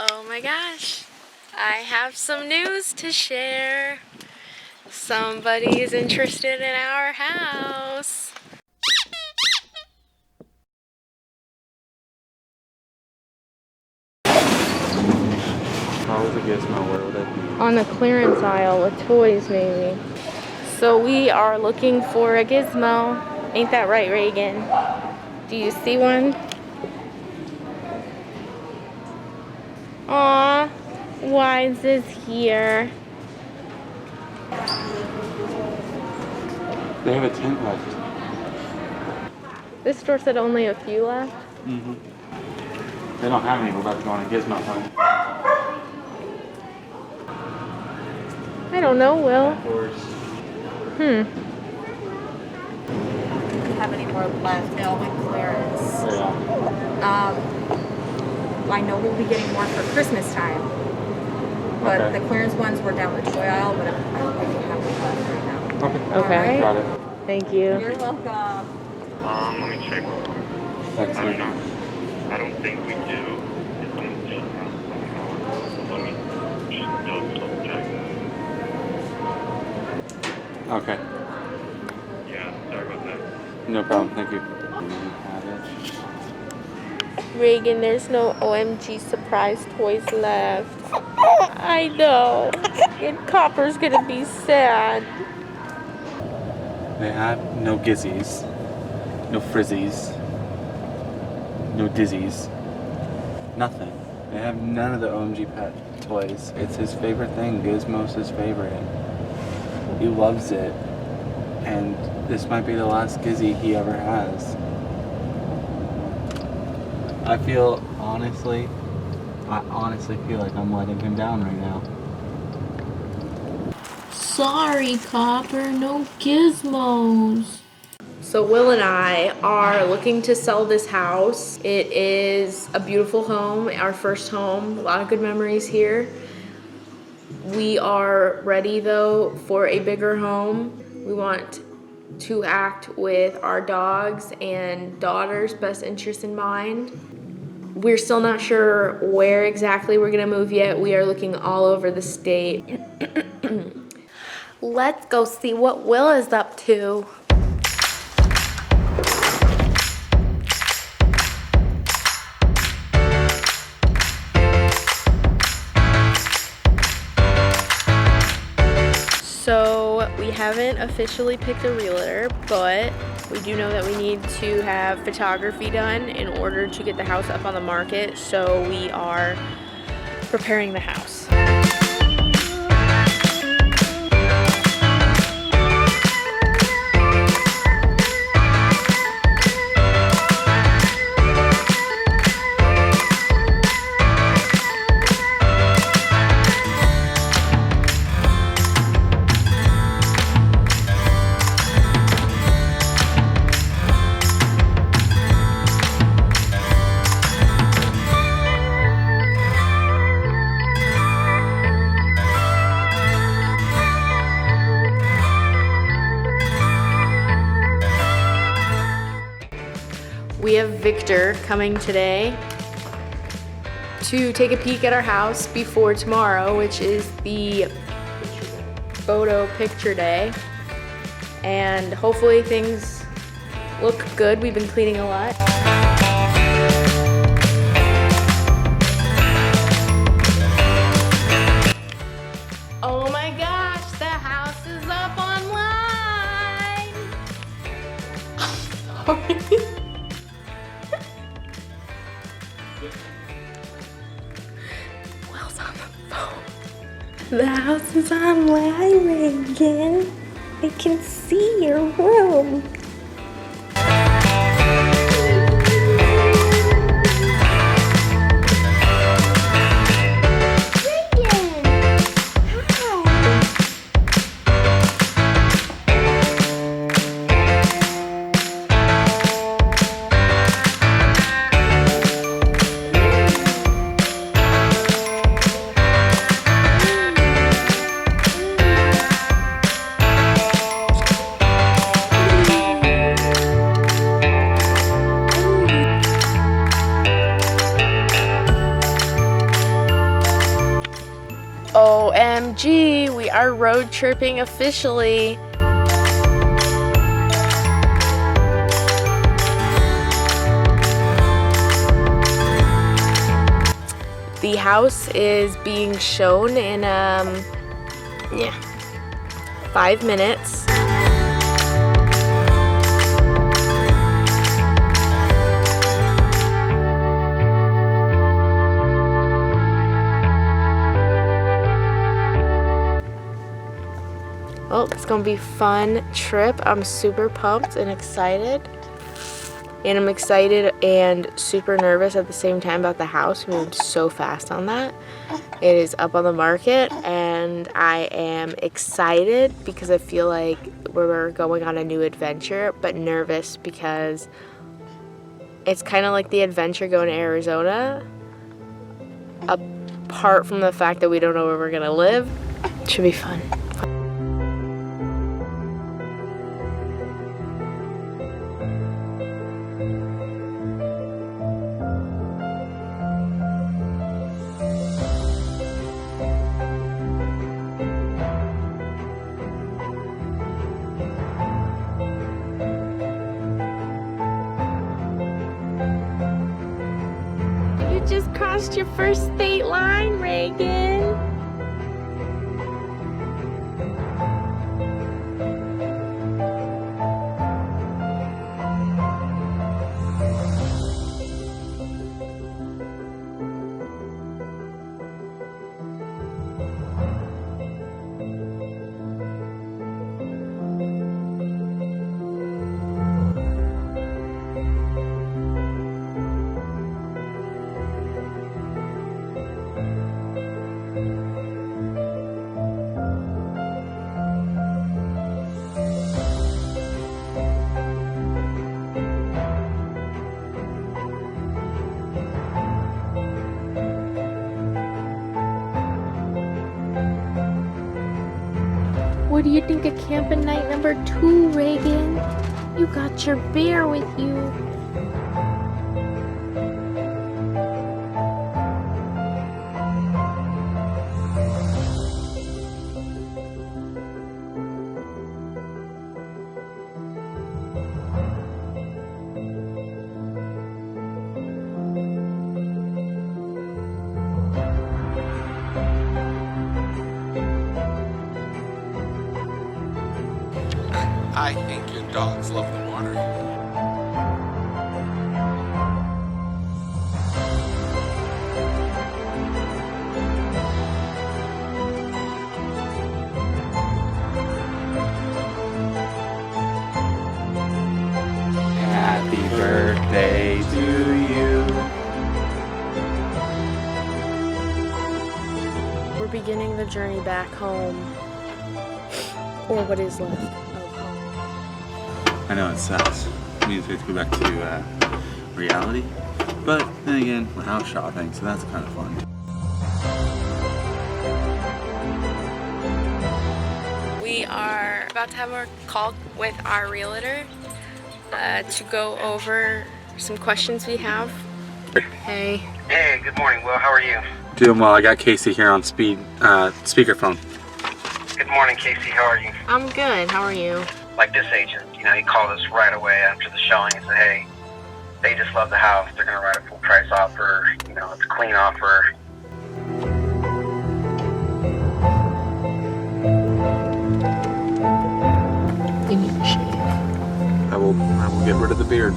Oh my gosh, I have some news to share. Somebody is interested in our house. How was the gizmo? Where would it be? On the clearance aisle with toys, maybe. So we are looking for a gizmo. Ain't that right, Raegyn? Do you see one? Aw, why is this here? They have a tent left. This store said only a few left. Mm-hmm. They don't have any. We're about to go on a gizmo hunt. I don't know, Will. Do you have any more left? They'll be clearance. Yeah. I know we'll be getting more for Christmas time. But Okay. the clearance ones were down the toy aisle, but I don't think we have any left right now. Okay. Okay. All right. Got it. Thank you. You're welcome. Let me check. Thanks. I don't think we do. Let me just double check. Okay. Yeah, sorry about that. No problem. Thank you. Raegyn, there's no OMG surprise toys left. I know. And Copper's gonna be sad. They have no gizzies, no frizzies, no dizzies, nothing. They have none of the OMG pet toys. It's his favorite thing. Gizmo's his favorite. He loves it. And this might be the last gizzy he ever has. I honestly feel like I'm letting him down right now. Sorry, Copper, no gizmos. So Will and I are looking to sell this house. It is a beautiful home, our first home, a lot of good memories here. We are ready though for a bigger home. We want to act with our dogs and daughter's best interest in mind. We're still not sure where exactly we're gonna move yet. We are looking all over the state. Let's go see what Will is up to. So we haven't officially picked a realtor, but we do know that we need to have photography done in order to get the house up on the market. So we are preparing the house. We have Victor coming today to take a peek at our house before tomorrow, which is the photo picture day. And hopefully things look good. We've been cleaning a lot. Oh my gosh, the house is up online. I'm sorry. Will's on the phone. The house is online, Raegyn. I can see your room. OMG, we are road tripping officially. The house is being shown in 5 minutes. Oh, it's gonna be a fun trip. I'm super pumped and excited. And I'm excited and super nervous at the same time about the house. We moved so fast on that. It is up on the market and I am excited because I feel like we're going on a new adventure, but nervous because it's kind of like the adventure going to Arizona. Apart from the fact that we don't know where we're gonna live, it should be fun. You just crossed your first state line, Raegyn. What do you think of camping night number 2, Raegyn? You got your bear with you. I think your dogs love the water. Happy birthday to you. We're beginning the journey back home. Or what is left of home. I know it sucks. It means we have to go back to reality. But then again, we're house shopping, so that's kind of fun. We are about to have a call with our realtor to go over some questions we have. Hey. Hey, good morning, Will. How are you? Doing well. I got Casey here on speakerphone. Good morning, Casey. How are you? I'm good. How are you? Like this agent, he called us right away after the showing and said, hey, they just love the house. They're going to write a full price offer. It's a clean offer. You need to shave. I will get rid of the beard.